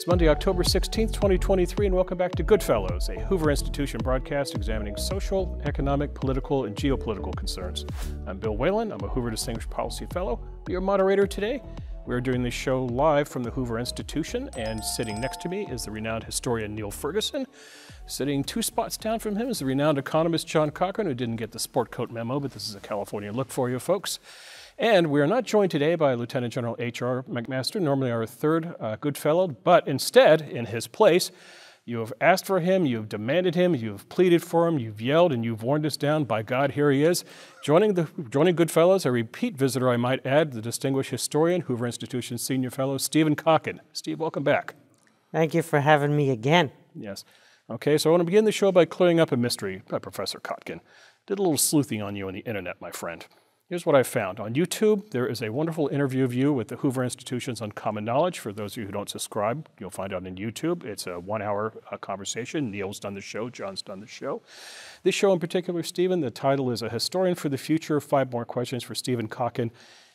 It's Monday, October 16th, 2023, and welcome back to GoodFellows, a Hoover Institution broadcast examining social, economic, political, and geopolitical concerns. I'm Bill Whalen. I'm a Hoover Distinguished Policy Fellow. Be your moderator today. We're doing this show live from the Hoover Institution, and sitting next to me is the renowned historian Niall Ferguson. Sitting 2 spots down from him is the renowned economist John Cochrane, who didn't get the sport coat memo, but this is a California look for you folks. And we are not joined today by Lieutenant General H.R. McMaster, normally our third Goodfellow, but instead, in his place, you have asked for him, you have demanded him, you have pleaded for him, you've yelled, and you've warned us down. By God, here he is. Joining Goodfellows, a repeat visitor, I might add, the distinguished historian, Hoover Institution Senior Fellow, Stephen Kotkin. Steve, welcome back. Thank you for having me again. Yes. Okay, so I want to begin the show by clearing up a mystery by Professor Kotkin. Did a little sleuthing on you on the internet, my friend. Here's what I found. On YouTube, there is a wonderful interview of you with the Hoover Institution's Uncommon Knowledge. For those of you who don't subscribe, you'll find out on YouTube. It's a 1-hour conversation. Neil's done the show. John's done the show. This show in particular, Stephen, the title is A Historian for the Future, 5 More Questions for Stephen Kotkin.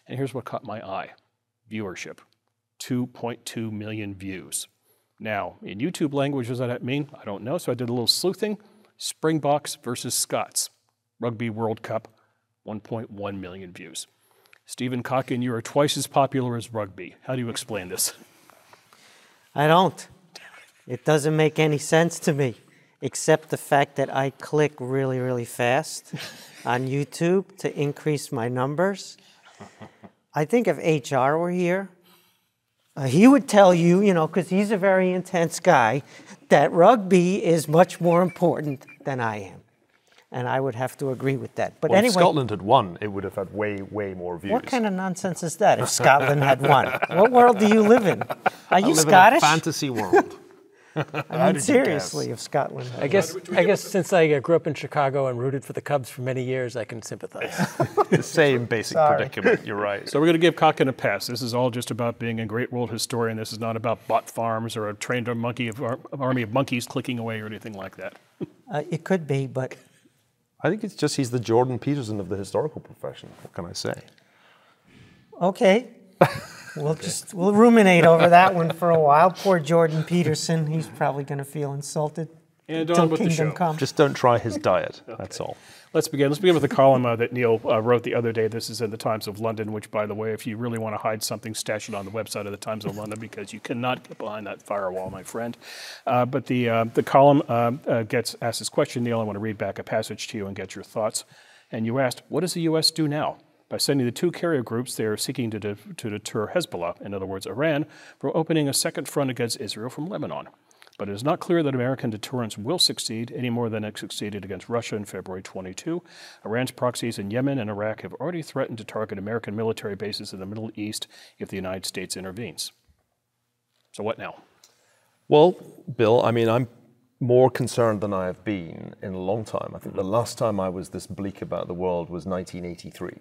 And here's what caught my eye. Viewership. 2.2 million views. Now, in YouTube language, what does that mean? I don't know, so I did a little sleuthing. Springboks versus Scots. Rugby World Cup. 1.1 million views. Stephen Kotkin, you are twice as popular as rugby. How do you explain this? I don't. It doesn't make any sense to me, except the fact that I click really, really fast on YouTube to increase my numbers. I think if HR were here, he would tell you, because he's a very intense guy, that rugby is much more important than I am. And I would have to agree with that. But anyway, if Scotland had won, it would have had way, way more views. What kind of nonsense is that if Scotland had won? What world do you live in? Are you Scottish? In a fantasy world. I mean, seriously, if Scotland had I guess since I grew up in Chicago and rooted for the Cubs for many years, I can sympathize. The same basic predicament, you're right. So we're going to give Kotkin a pass. This is all just about being a great world historian. This is not about bot farms or a trained army of monkeys clicking away or anything like that. It could be, but... I think it's just he's the Jordan Peterson of the historical profession. What can I say? Okay. We'll ruminate over that one for a while. Poor Jordan Peterson. He's probably going to feel insulted. And on with the show. Come. Just don't try his diet. That's all. Let's begin. Let's begin with the column that Neil wrote the other day. This is in the Times of London, which, by the way, if you really want to hide something, stash it on the website of the Times of London because you cannot get behind that firewall, my friend. But the column asks this question, Neil. I want to read back a passage to you and get your thoughts. And you asked, what does the U.S. do now? By sending the 2 carrier groups, they are seeking to deter Hezbollah, in other words, Iran, from opening a second front against Israel from Lebanon. But it is not clear that American deterrence will succeed any more than it succeeded against Russia in February 22. Iran's proxies in Yemen and Iraq have already threatened to target American military bases in the Middle East if the United States intervenes. So what now? Well, Bill, I mean, I'm more concerned than I have been in a long time. I think the last time I was this bleak about the world was 1983.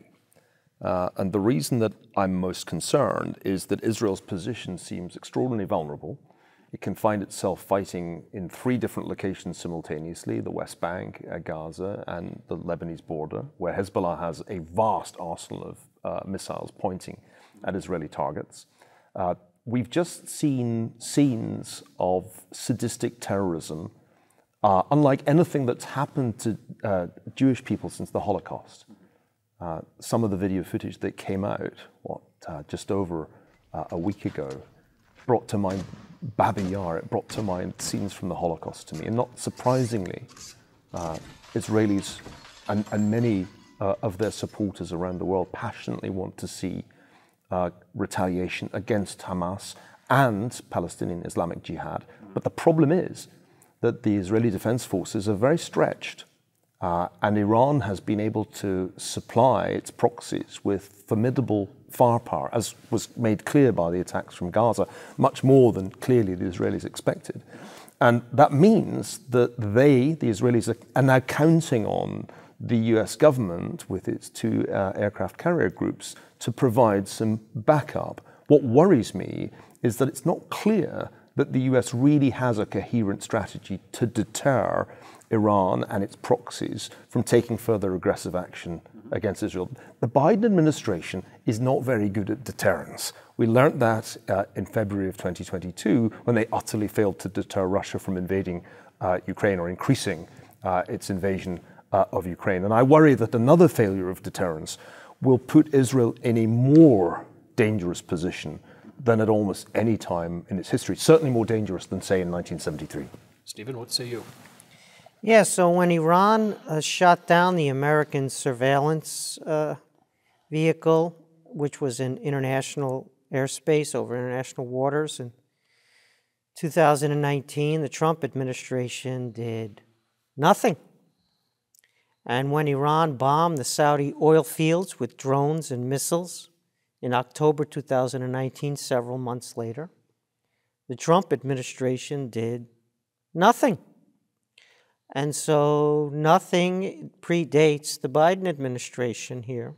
And the reason that I'm most concerned is that Israel's position seems extraordinarily vulnerable. It can find itself fighting in 3 different locations simultaneously, the West Bank, Gaza, and the Lebanese border, where Hezbollah has a vast arsenal of missiles pointing at Israeli targets. We've just seen scenes of sadistic terrorism, unlike anything that's happened to Jewish people since the Holocaust. Some of the video footage that came out, just over a week ago, brought to mind Babi Yar. It brought to mind scenes from the Holocaust to me. And not surprisingly, Israelis and many of their supporters around the world passionately want to see retaliation against Hamas and Palestinian Islamic Jihad. But the problem is that the Israeli Defense Forces are very stretched. And Iran has been able to supply its proxies with formidable firepower, as was made clear by the attacks from Gaza, much more than clearly the Israelis expected. And that means that the Israelis, are now counting on the US government with its 2 aircraft carrier groups to provide some backup. What worries me is that it's not clear that the US really has a coherent strategy to deter Iran and its proxies from taking further aggressive action against Israel. The Biden administration is not very good at deterrence. We learned that in February of 2022 when they utterly failed to deter Russia from invading Ukraine or increasing its invasion of Ukraine. And I worry that another failure of deterrence will put Israel in a more dangerous position than at almost any time in its history. Certainly more dangerous than, say, in 1973. Stephen, what say you? Yeah, so when Iran shot down the American surveillance vehicle, which was in international airspace over international waters in 2019, the Trump administration did nothing. And when Iran bombed the Saudi oil fields with drones and missiles in October 2019, several months later, the Trump administration did nothing. And so nothing predates the Biden administration here.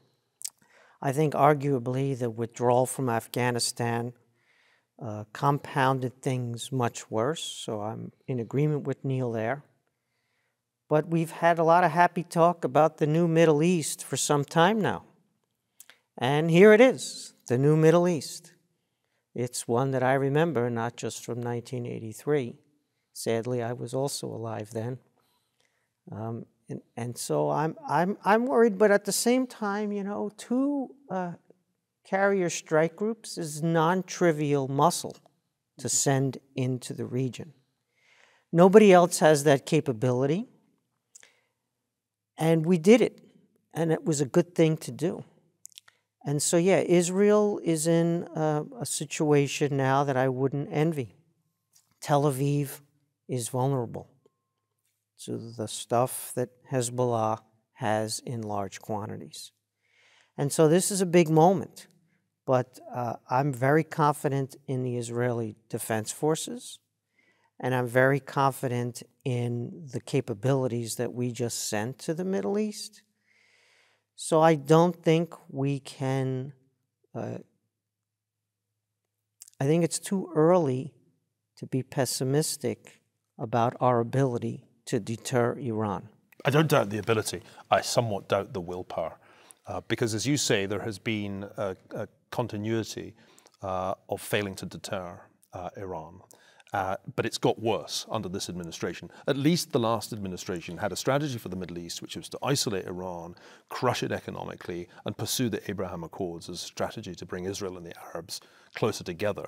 I think arguably the withdrawal from Afghanistan compounded things much worse, so I'm in agreement with Neil there. But we've had a lot of happy talk about the new Middle East for some time now. And here it is, the new Middle East. It's one that I remember, not just from 1983. Sadly, I was also alive then. And so I'm worried, but at the same time, you know, two carrier strike groups is non-trivial muscle to send into the region. Nobody else has that capability, and we did it, and it was a good thing to do. And so, yeah, Israel is in a situation now that I wouldn't envy. Tel Aviv is vulnerable to the stuff that Hezbollah has in large quantities. And so this is a big moment, but I'm very confident in the Israeli Defense Forces, and I'm very confident in the capabilities that we just sent to the Middle East. So I don't think we can, I think it's too early to be pessimistic about our ability to deter Iran. I don't doubt the ability. I somewhat doubt the willpower. Because as you say, there has been a continuity of failing to deter Iran. But it's got worse under this administration. At least the last administration had a strategy for the Middle East, which was to isolate Iran, crush it economically, and pursue the Abraham Accords as a strategy to bring Israel and the Arabs closer together.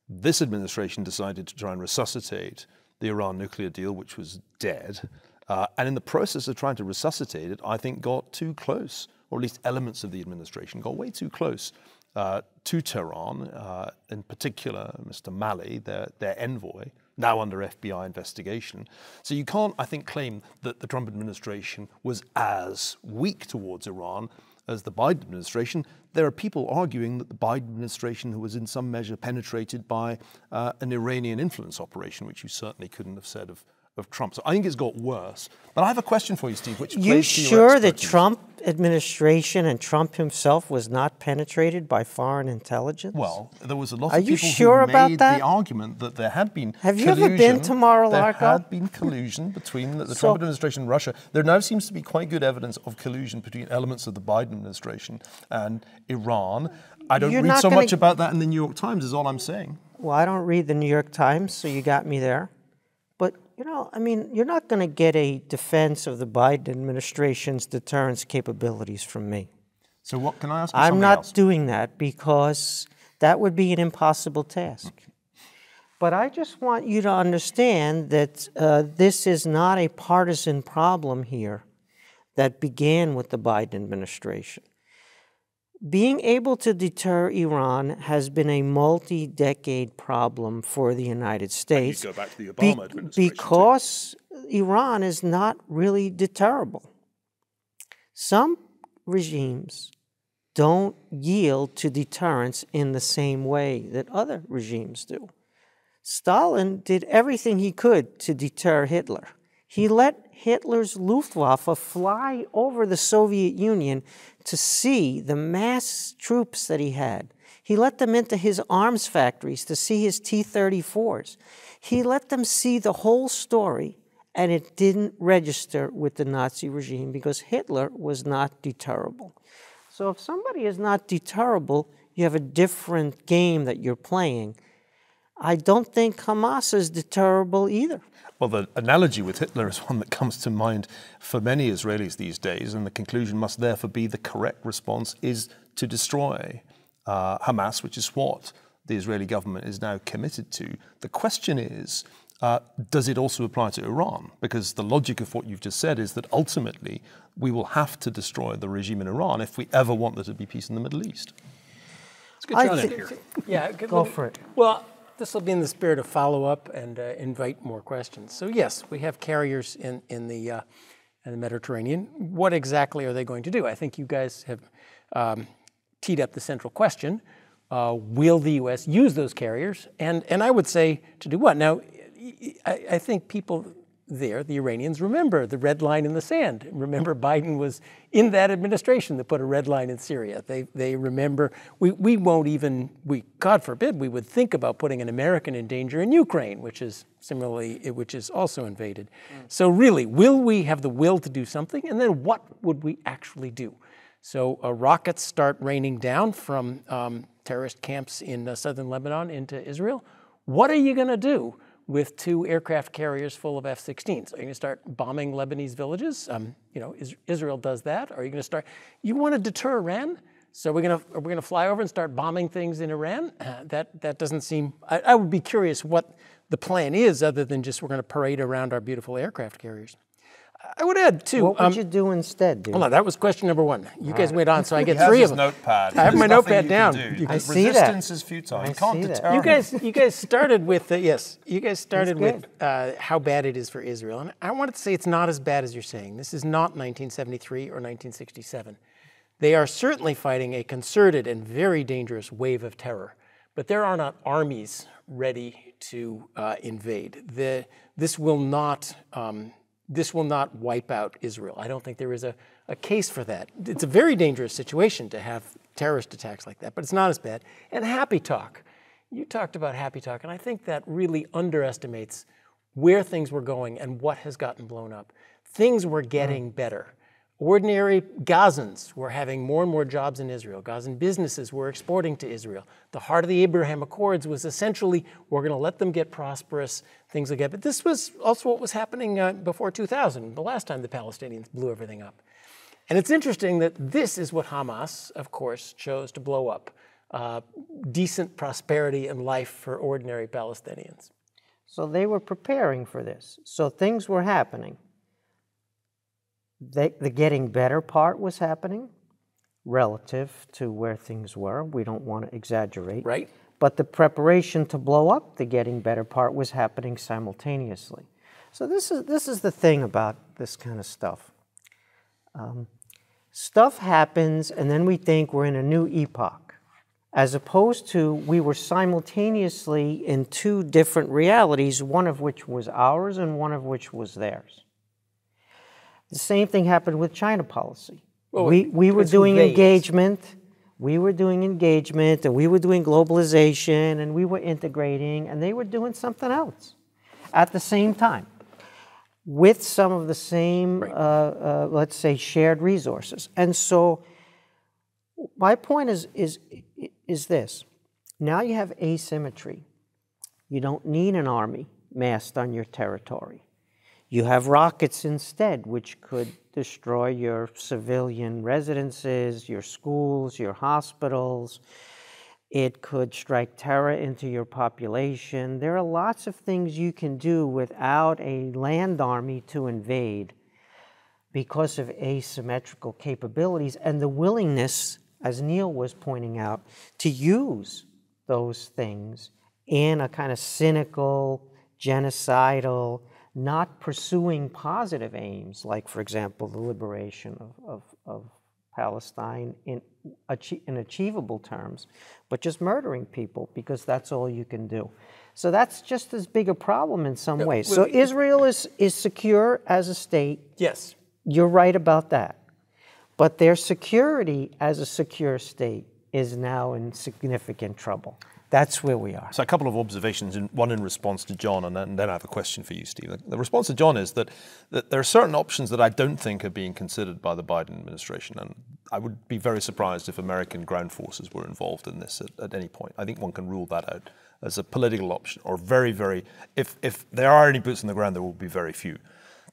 This administration decided to try and resuscitate the Iran nuclear deal, which was dead. And in the process of trying to resuscitate it, I think got too close, or at least elements of the administration got way too close to Tehran, in particular Mr. Malley, their envoy, now under FBI investigation. So you can't, I think, claim that the Trump administration was as weak towards Iran as the Biden administration. There are people arguing that the Biden administration was in some measure penetrated by an Iranian influence operation, which you certainly couldn't have said of Trump. So I think it's got worse. But I have a question for you, Steve, which you sure the Trump administration and Trump himself was not penetrated by foreign intelligence? Well, there was a lot of people sure who about made that? the argument that there had been Have collusion. you ever been to Mar-a-Lago? There had been collusion between the Trump administration and Russia. There now seems to be quite good evidence of collusion between elements of the Biden administration and Iran. I don't read so much about that in the New York Times, is all I'm saying. Well, I don't read the New York Times, so you got me there. But, you know, I mean, you're not going to get a defense of the Biden administration's deterrence capabilities from me. So what can I ask you I'm not else? doing that because that would be an impossible task. Okay. But I just want you to understand that this is not a partisan problem here that began with the Biden administration. Being able to deter Iran has been a multi-decade problem for the United States. And you go back to the Obama administration because Iran is not really deterrable. Some regimes don't yield to deterrence in the same way that other regimes do. Stalin did everything he could to deter Hitler. He let Hitler's Luftwaffe fly over the Soviet Union to see the mass troops that he had. He let them into his arms factories to see his T-34s. He let them see the whole story, and it didn't register with the Nazi regime because Hitler was not deterrable. So if somebody is not deterrable, you have a different game that you're playing. I don't think Hamas is deterrable either. Well, the analogy with Hitler is one that comes to mind for many Israelis these days, and the conclusion must therefore be the correct response is to destroy Hamas, which is what the Israeli government is now committed to. The question is, does it also apply to Iran? Because the logic of what you've just said is that ultimately we will have to destroy the regime in Iran if we ever want there to be peace in the Middle East. Let's get John in here. Yeah, Go for it. Well, this will be in the spirit of follow-up and invite more questions. So yes, we have carriers in the Mediterranean. What exactly are they going to do? I think you guys have teed up the central question. Will the U.S. use those carriers? And I would say to do what? Now, I think people there, the Iranians, remember the red line in the sand. Remember Biden was in that administration that put a red line in Syria. They remember, we won't even, God forbid, we would think about putting an American in danger in Ukraine, which is also invaded. So really, will we have the will to do something? And then what would we actually do? So rockets start raining down from terrorist camps in southern Lebanon into Israel. What are you going to do with 2 aircraft carriers full of F-16s? Are you going to start bombing Lebanese villages? Israel does that. Are you going to start? You want to deter Iran? So are we going to fly over and start bombing things in Iran? That doesn't seem. I would be curious what the plan is, other than just we're going to parade around our beautiful aircraft carriers. I would add too. What would you do instead, dude? Hold on, that was question number 1. You guys went on, so I get 3 of them. Notepad. I have my notepad down. I see that. Resistance is futile. You can't deter them. You guys started with yes. You guys started with how bad it is for Israel, and I wanted to say it's not as bad as you're saying. This is not 1973 or 1967. They are certainly fighting a concerted and very dangerous wave of terror, but there are not armies ready to invade. This will not wipe out Israel. I don't think there is a case for that. It's a very dangerous situation to have terrorist attacks like that, but it's not as bad. And happy talk. You talked about happy talk, and I think that really underestimates where things were going and what has gotten blown up. Things were getting better. Ordinary Gazans were having more and more jobs in Israel. Gazan businesses were exporting to Israel. The heart of the Abraham Accords was essentially, we're going to let them get prosperous, things like that. But this was also what was happening before 2000, the last time the Palestinians blew everything up. And it's interesting that this is what Hamas, of course, chose to blow up. Decent prosperity and life for ordinary Palestinians. So they were preparing for this. So things were happening. The getting better part was happening relative to where things were. We don't want to exaggerate. Right. But the preparation to blow up the getting better part was happening simultaneously. So this is the thing about this kind of stuff. Stuff happens, and then we think we're in a new epoch, as opposed to we were simultaneously in 2 different realities, one of which was ours and one of which was theirs. The same thing happened with China policy. Well, we were doing engagement. We were doing engagement, and we were doing globalization, and we were integrating, and they were doing something else at the same time with some of the same, let's say, shared resources. And so my point is this. Now you have asymmetry. You don't need an army massed on your territory. You have rockets instead, which could destroy your civilian residences, your schools, your hospitals. It could strike terror into your population. There are lots of things you can do without a land army to invade because of asymmetrical capabilities and the willingness, as Neil was pointing out, to use those things in a kind of cynical, genocidal, not pursuing positive aims, like, for example, the liberation of Palestine in achievable terms, but just murdering people because that's all you can do. So that's just as big a problem in some ways. So Israel is secure as a state. Yes. You're right about that. But their security as a secure state is now in significant trouble. That's where we are. So a couple of observations, one in response to John, and then I have a question for you, Steve. The response to John is that there are certain options that I don't think are being considered by the Biden administration, and I would be very surprised if American ground forces were involved in this at any point. I think one can rule that out as a political option, or if there are any boots on the ground, there will be very few.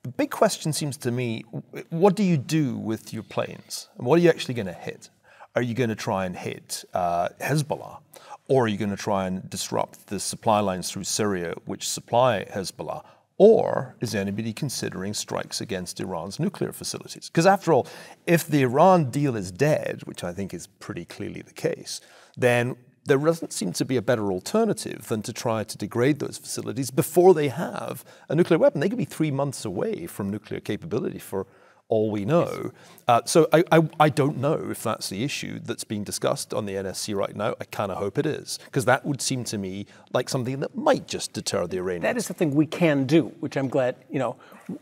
The big question seems to me, what do you do with your planes? And what are you actually going to hit? Are you going to try and hit Hezbollah? Or are you going to try and disrupt the supply lines through Syria which supply Hezbollah? Or is anybody considering strikes against Iran's nuclear facilities? Because after all, if the Iran deal is dead, which I think is pretty clearly the case, then there doesn't seem to be a better alternative than to try to degrade those facilities before they have a nuclear weapon. They could be 3 months away from nuclear capability for all we know. So I don't know if that's the issue that's being discussed on the NSC right now. I kind of hope it is, because that would seem to me like something that might just deter the Iranians. That is something we can do, which I'm glad,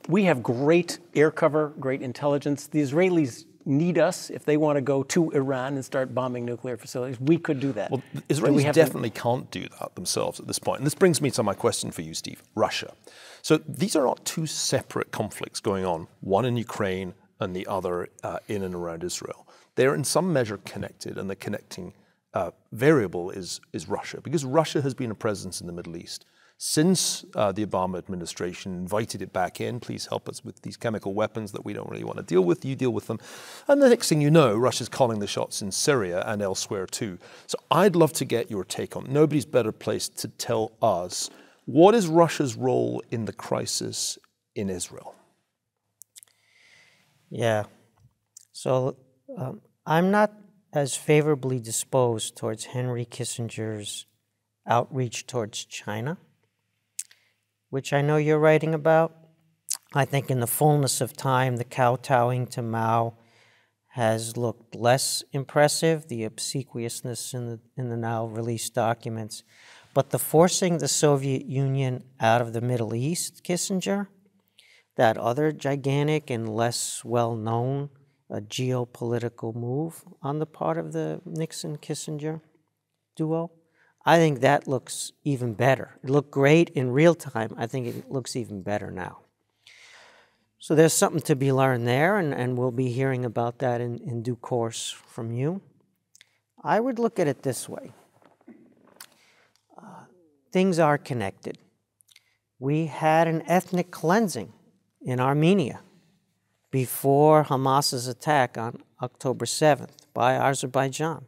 we have great air cover, great intelligence. The Israelis need us if they want to go to Iran and start bombing nuclear facilities. We could do that. Well, the Israelis definitely can't do that themselves at this point. And this brings me to my question for you, Steve. Russia. So these are not two separate conflicts going on, one in Ukraine and the other in and around Israel. They're in some measure connected, and the connecting variable is Russia, because Russia has been a presence in the Middle East since the Obama administration invited it back in. Please help us with these chemical weapons that we don't really want to deal with. You deal with them. And the next thing you know, Russia's calling the shots in Syria and elsewhere too. So I'd love to get your take on it. Nobody's better placed to tell us, what is Russia's role in the crisis in Israel? Yeah. So I'm not as favorably disposed towards Henry Kissinger's outreach towards China, which I know you're writing about. I think in the fullness of time, the kowtowing to Mao has looked less impressive, the obsequiousness in the now released documents. But the forcing the Soviet Union out of the Middle East, Kissinger, that other gigantic and less well-known geopolitical move on the part of the Nixon-Kissinger duo, I think that looks even better. It looked great in real time. I think it looks even better now. So there's something to be learned there, and we'll be hearing about that in due course from you. I would look at it this way. Things are connected. We had an ethnic cleansing in Armenia before Hamas's attack on October 7th by Azerbaijan.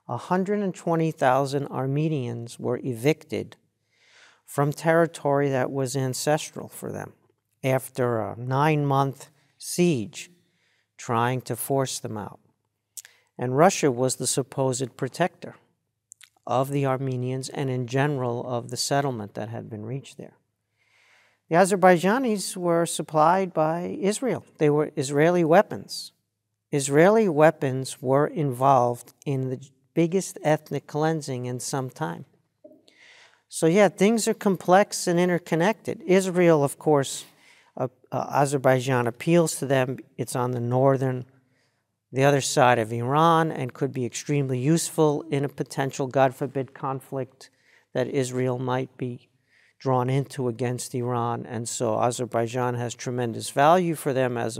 120,000 Armenians were evicted from territory that was ancestral for them after a 9-month siege trying to force them out. And Russia was the supposed protector of the Armenians and in general of the settlement that had been reached there. The Azerbaijanis were supplied by Israel. They were Israeli weapons. Israeli weapons were involved in the biggest ethnic cleansing in some time. So yeah, things are complex and interconnected. Israel, of course, Azerbaijan appeals to them. It's on the other side of Iran, and could be extremely useful in a potential, God forbid, conflict that Israel might be drawn into against Iran. And so Azerbaijan has tremendous value for them as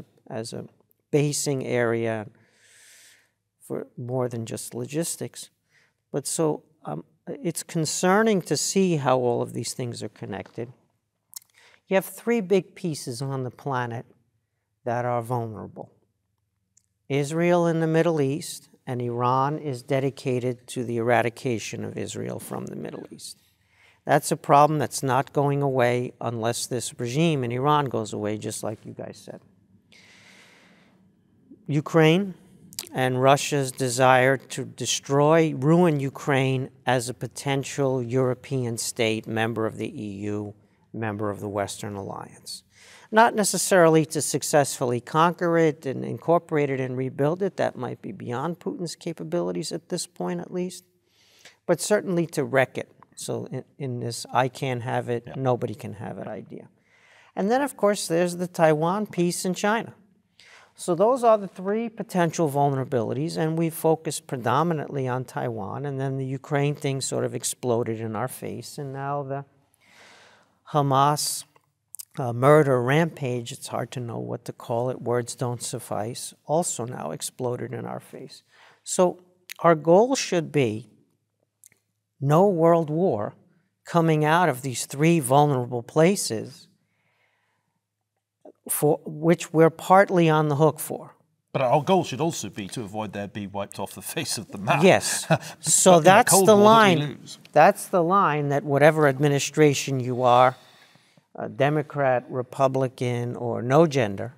a basing area for more than just logistics. But so it's concerning to see how all of these things are connected. You have 3 big pieces on the planet that are vulnerable. Israel in the Middle East, and Iran is dedicated to the eradication of Israel from the Middle East. That's a problem that's not going away unless this regime in Iran goes away, just like you guys said. Ukraine and Russia's desire to ruin Ukraine as a potential European state, member of the EU, member of the Western Alliance. Not necessarily to successfully conquer it and incorporate it and rebuild it. That might be beyond Putin's capabilities at this point, at least. But certainly to wreck it. So in this I can't have it, nobody can have it idea. And then, of course, there's the Taiwan piece in China. So those are the three potential vulnerabilities, and we focused predominantly on Taiwan, and then the Ukraine thing sort of exploded in our face, and now the Hamas murder rampage, it's hard to know what to call it, words don't suffice, also now exploded in our face. So our goal should be no world war coming out of these three vulnerable places for which we're partly on the hook for. But our goal should also be to avoid their being wiped off the face of the map. Yes. So that's the line. That we lose. That's the line that whatever administration you are, Democrat, Republican, or no gender,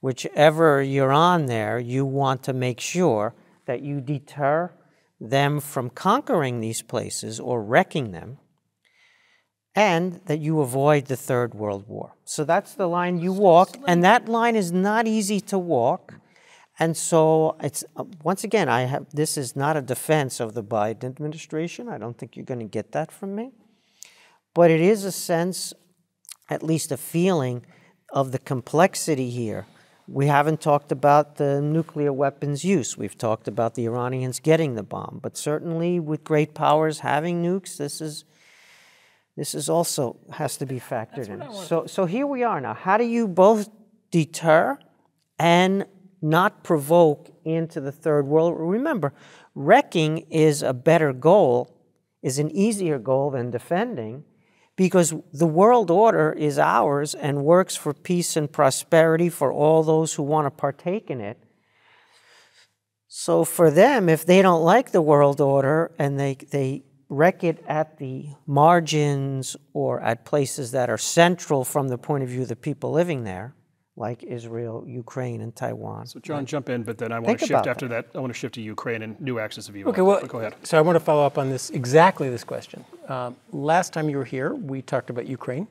whichever you're on there, you want to make sure that you deter them from conquering these places or wrecking them, and that you avoid the Third World War. So that's the line you walk, and that line is not easy to walk. And so it's once again, this is not a defense of the Biden administration. I don't think you're going to get that from me. But it is a sense, at least a feeling, of the complexity here. We haven't talked about the nuclear weapons use. We've talked about the Iranians getting the bomb. But certainly with great powers having nukes, this is also has to be factored in. So here we are now. How do you both deter and not provoke into the Third World War? Remember, wrecking is a better goal, is an easier goal than defending, because the world order is ours and works for peace and prosperity for all those who want to partake in it. So for them, if they don't like the world order and they wreck it at the margins or at places that are central from the point of view of the people living there, like Israel, Ukraine, and Taiwan. So John, jump in, but then I want to shift after that. I want to shift to Ukraine and new axis of evil. Okay, well, go ahead. So I want to follow up on exactly this question. Last time you were here, we talked about Ukraine,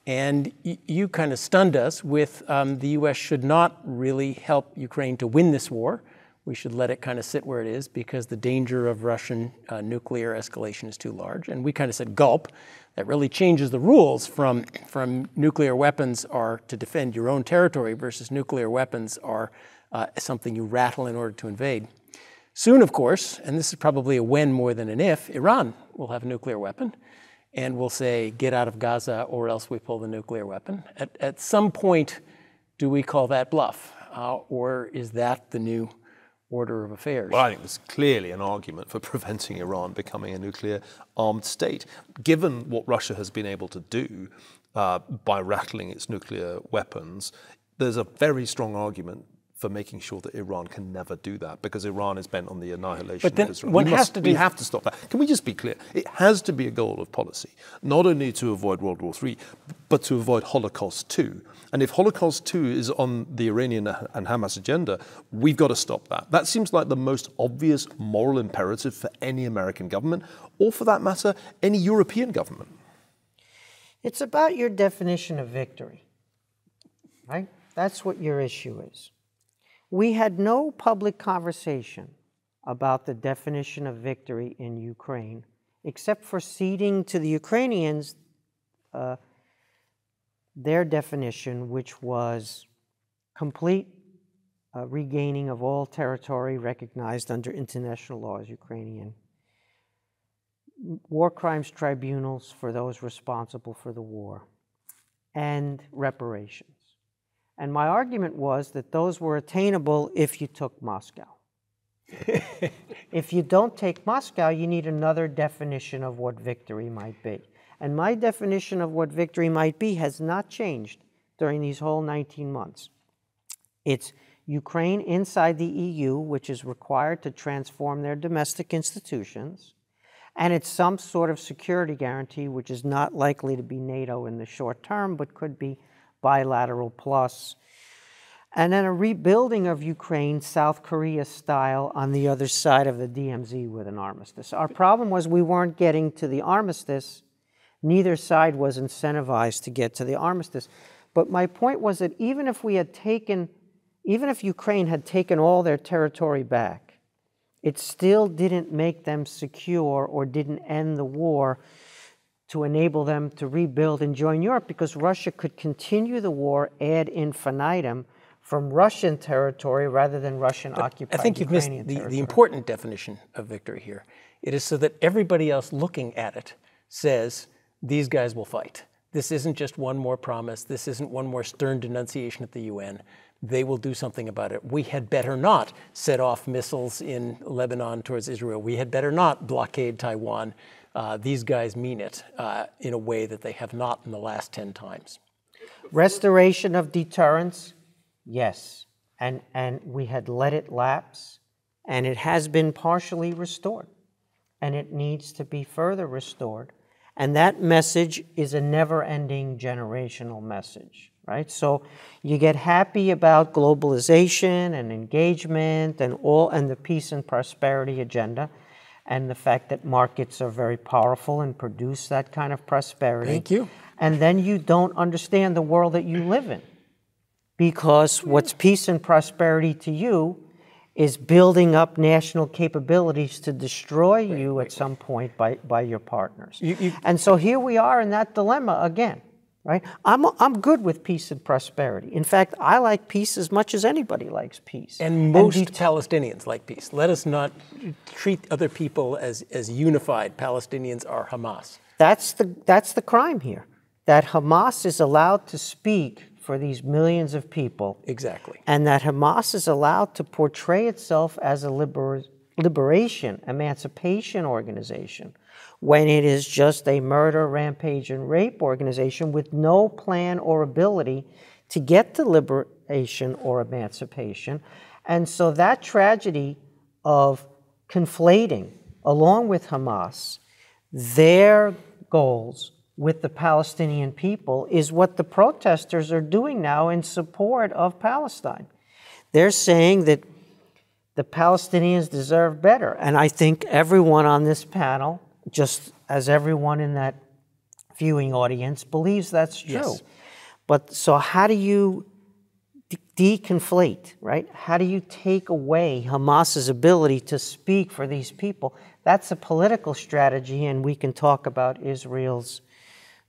and you kind of stunned us with the U.S. should not really help Ukraine to win this war. We should let it kind of sit where it is because the danger of Russian nuclear escalation is too large. And we kind of said, gulp. That really changes the rules from nuclear weapons are to defend your own territory versus nuclear weapons are something you rattle in order to invade. Soon, of course, and this is probably a when more than an if, Iran will have a nuclear weapon and will say, get out of Gaza or else we pull the nuclear weapon. At some point, do we call that bluff? Or is that the new order of affairs? Well, I think there's clearly an argument for preventing Iran becoming a nuclear-armed state. Given what Russia has been able to do by rattling its nuclear weapons, there's a very strong argument for making sure that Iran can never do that, because Iran is bent on the annihilation of Israel. We have to stop that. Can we just be clear? It has to be a goal of policy, not only to avoid World War III, but to avoid Holocaust II. And if Holocaust II is on the Iranian and Hamas agenda, we've got to stop that. That seems like the most obvious moral imperative for any American government, or for that matter, any European government. It's about your definition of victory, right? That's what your issue is. We had no public conversation about the definition of victory in Ukraine, except for ceding to the Ukrainians their definition, which was complete regaining of all territory recognized under international law as Ukrainian, war crimes tribunals for those responsible for the war, and reparations. And my argument was that those were attainable if you took Moscow. If you don't take Moscow, you need another definition of what victory might be. And my definition of what victory might be has not changed during these whole 19 months. It's Ukraine inside the EU, which is required to transform their domestic institutions, and it's some sort of security guarantee, which is not likely to be NATO in the short term, but could be bilateral plus, and then a rebuilding of Ukraine, South Korea style, on the other side of the DMZ with an armistice. Our problem was we weren't getting to the armistice. Neither side was incentivized to get to the armistice. But my point was that even if Ukraine had taken all their territory back, it still didn't make them secure or didn't end the war to enable them to rebuild and join Europe, because Russia could continue the war ad infinitum from Russian territory rather than Russian-occupied I think you've missed Ukrainian the territory. important definition of victory here. It is so that everybody else looking at it says, these guys will fight. This isn't just one more promise. This isn't one more stern denunciation at the UN. They will do something about it. We had better not set off missiles in Lebanon towards Israel. We had better not blockade Taiwan. These guys mean it in a way that they have not in the last 10 times. Restoration of deterrence, yes. And we had let it lapse, and it has been partially restored. And it needs to be further restored. And that message is a never-ending generational message, right? So you get happy about globalization and engagement and the peace and prosperity agenda and the fact that markets are very powerful and produce that kind of prosperity. Thank you. And then you don't understand the world that you live in, because what's peace and prosperity to you is building up national capabilities to destroy you at some point by your partners. And so here we are in that dilemma again, right? I'm good with peace and prosperity. In fact, I like peace as much as anybody likes peace. And most Palestinians like peace. Let us not treat other people as unified. Palestinians are Hamas. That's the crime here, that Hamas is allowed to speak for these millions of people. Exactly. And that Hamas is allowed to portray itself as a liberation, emancipation organization, when it is just a murder, rampage, and rape organization with no plan or ability to get to liberation or emancipation. And so that tragedy of conflating, along with Hamas, their goals with the Palestinian people is what the protesters are doing now in support of Palestine. They're saying that the Palestinians deserve better. And I think everyone on this panel, just as everyone in that viewing audience, believes that's true. Yes. But so how do you deconflate, right? How do you take away Hamas's ability to speak for these people? That's a political strategy, and we can talk about Israel's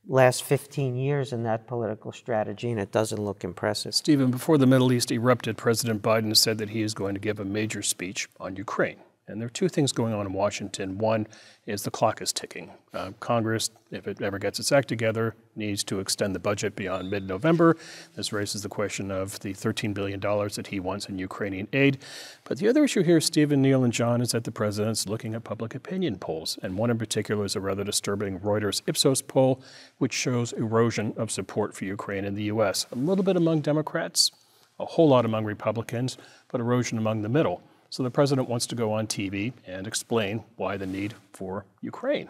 last 15 years in that political strategy, and it doesn't look impressive. Stephen, before the Middle East erupted, President Biden said that he is going to give a major speech on Ukraine. And there are two things going on in Washington. One is the clock is ticking. Congress, if it ever gets its act together, needs to extend the budget beyond mid-November. This raises the question of the $13 billion that he wants in Ukrainian aid. But the other issue here, Stephen, Neil, and John, is that the president's looking at public opinion polls. And one in particular is a rather disturbing Reuters Ipsos poll, which shows erosion of support for Ukraine in the U.S. A little bit among Democrats, a whole lot among Republicans, but erosion among the middle. So the president wants to go on TV and explain why the need for Ukraine.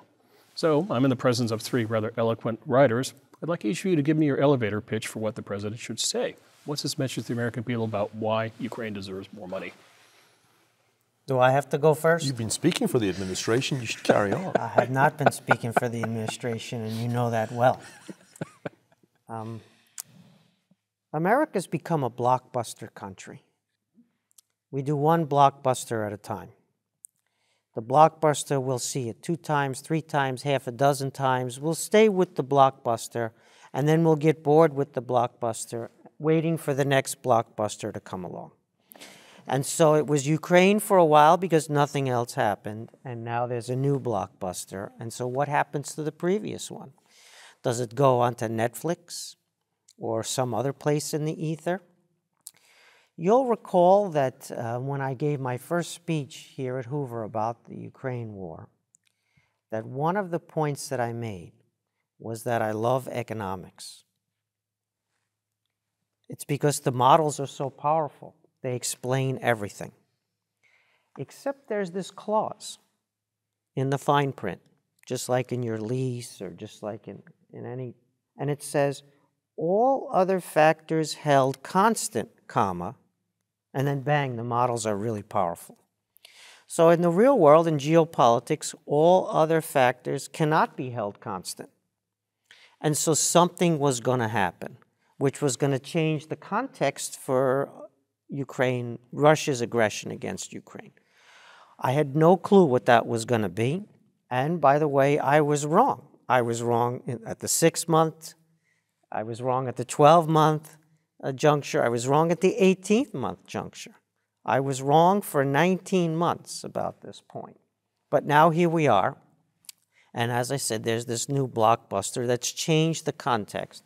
So I'm in the presence of three rather eloquent writers. I'd like each of you to give me your elevator pitch for what the president should say. What's his message to the American people about why Ukraine deserves more money? Do I have to go first? You've been speaking for the administration. You should carry on. I have not been speaking for the administration, and you know that well. America's become a blockbuster country. We do one blockbuster at a time. The blockbuster, we'll see it 2 times, 3 times, half a dozen times. We'll stay with the blockbuster, and then we'll get bored with the blockbuster, waiting for the next blockbuster to come along. And so it was Ukraine for a while because nothing else happened, and now there's a new blockbuster. And so what happens to the previous one? Does it go onto Netflix or some other place in the ether? You'll recall that when I gave my first speech here at Hoover about the Ukraine war, that one of the points that I made was that I love economics. It's because the models are so powerful. They explain everything. Except there's this clause in the fine print, just like in your lease or just like in any, and it says, all other factors held constant, comma, and then bang, the models are really powerful. So in the real world, in geopolitics, all other factors cannot be held constant. And so something was going to happen, which was going to change the context for Ukraine, Russia's aggression against Ukraine. I had no clue what that was going to be. And by the way, I was wrong. I was wrong at the 6-month. I was wrong at the 12-month. juncture. I was wrong at the 18th month juncture. I was wrong for 19 months about this point. But now here we are. And as I said, there's this new blockbuster that's changed the context.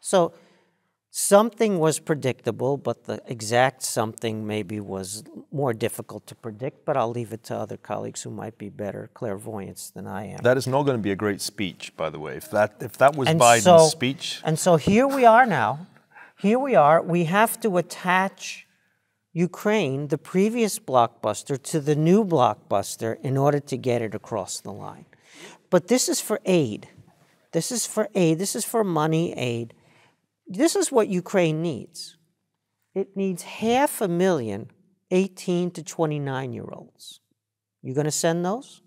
So something was predictable, but the exact something maybe was more difficult to predict, but I'll leave it to other colleagues who might be better clairvoyants than I am. That is not going to be a great speech, by the way. If that was And Biden's speech. And so here we are now. Here we are. We have to attach Ukraine, the previous blockbuster, to the new blockbuster in order to get it across the line. But this is for aid. This is for aid. This is for money aid. This is what Ukraine needs. It needs 500,000 18 to 29-year-olds. You going to send those?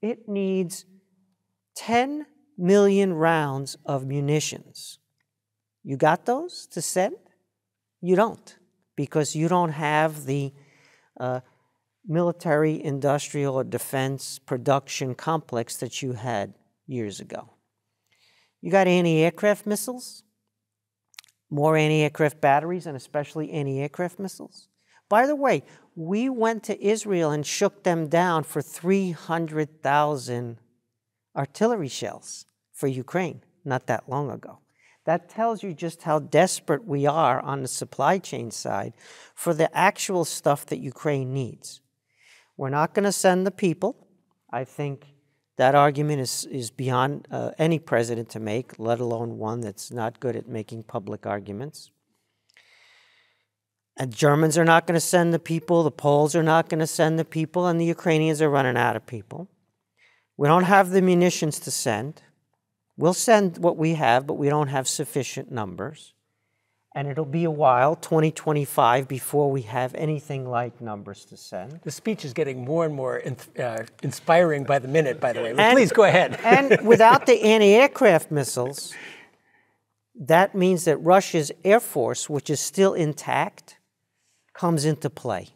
It needs 10 million rounds of munitions. You got those to send? You don't, because you don't have the military, industrial, or defense production complex that you had years ago. You got anti-aircraft missiles, more anti-aircraft batteries, and especially anti-aircraft missiles. By the way, we went to Israel and shook them down for 300,000 artillery shells for Ukraine not that long ago. That tells you just how desperate we are on the supply chain side for the actual stuff that Ukraine needs. We're not going to send the people. I think that argument is beyond any president to make, let alone one that's not good at making public arguments. And Germans are not going to send the people, the Poles are not going to send the people, and the Ukrainians are running out of people. We don't have the munitions to send. We'll send what we have, but we don't have sufficient numbers. And it'll be a while, 2025, before we have anything like numbers to send. The speech is getting more and more inspiring by the minute, by the way. But please go ahead. And without the anti-aircraft missiles, that means that Russia's Air Force, which is still intact, comes into play.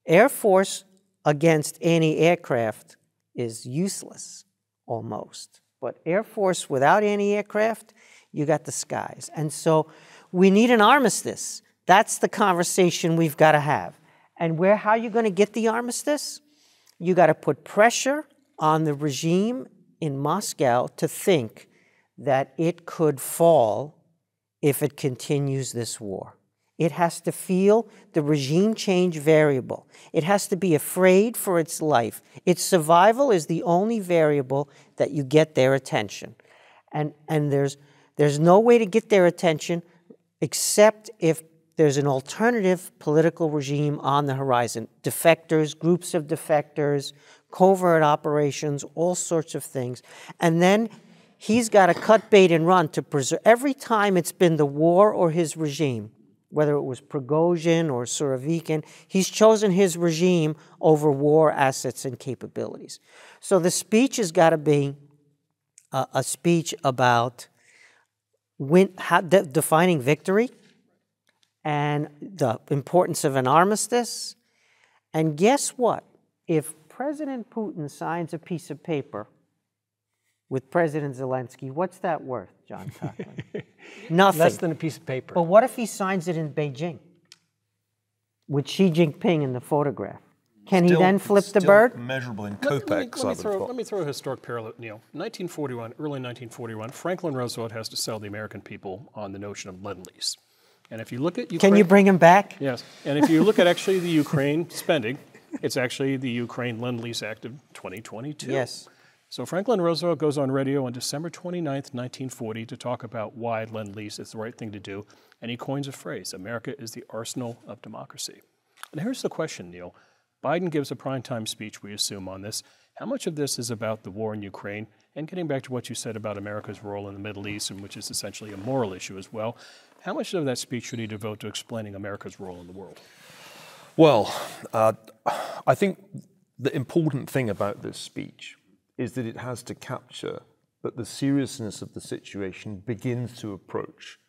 Air Force against anti-aircraft is useless, almost. But Air Force without anti-aircraft, you got the skies. And so we need an armistice. That's the conversation we've got to have. And how are you going to get the armistice? You got to put pressure on the regime in Moscow to think that it could fall if it continues this war. It has to feel the regime change variable. It has to be afraid for its life. Its survival is the only variable that you get their attention. And there's no way to get their attention except if there's an alternative political regime on the horizon. Defectors, groups of defectors, covert operations, all sorts of things. And then he's got to cut bait and run to preserve. Every time it's been the war or his regime, whether it was Prigozhin or Surovikin, he's chosen his regime over war assets and capabilities. So the speech has got to be a speech about defining victory and the importance of an armistice. And guess what? If President Putin signs a piece of paper with President Zelensky, what's that worth, John Cochrane? Nothing. Less than a piece of paper. But what if he signs it in Beijing with Xi Jinping in the photograph? Can he then flip the bird? Measurable in Let kopecks. me throw a historic parallel, Neil. 1941, early 1941, Franklin Roosevelt has to sell the American people on the notion of Lend-Lease. And if you look at Ukraine... Can you bring him back? Yes. And if you look at actually the Ukraine spending, it's actually the Ukraine Lend-Lease Act of 2022. Yes. So Franklin Roosevelt goes on radio on December 29th, 1940 to talk about why Lend-Lease is the right thing to do. And he coins a phrase, America is the arsenal of democracy. And here's the question, Neil. Biden gives a primetime speech, we assume, on this. How much of this is about the war in Ukraine? And getting back to what you said about America's role in the Middle East, and which is essentially a moral issue as well, how much of that speech should he devote to explaining America's role in the world? Well, I think the important thing about this speech is that it has to capture that the seriousness of the situation begins to approach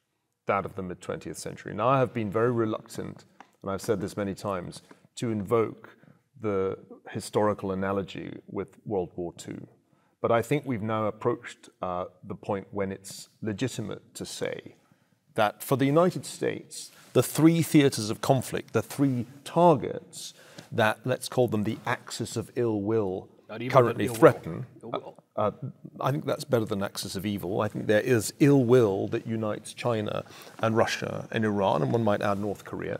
that of the mid-20th century. Now, I have been very reluctant, and I've said this many times, to invoke the historical analogy with World War II, But I think we've now approached the point when it's legitimate to say that for the United States, the three theaters of conflict, the three targets that, let's call them the axis of ill will, currently threaten. I think that's better than axis of evil. I think there is ill will that unites China and Russia and Iran, and one might add North Korea.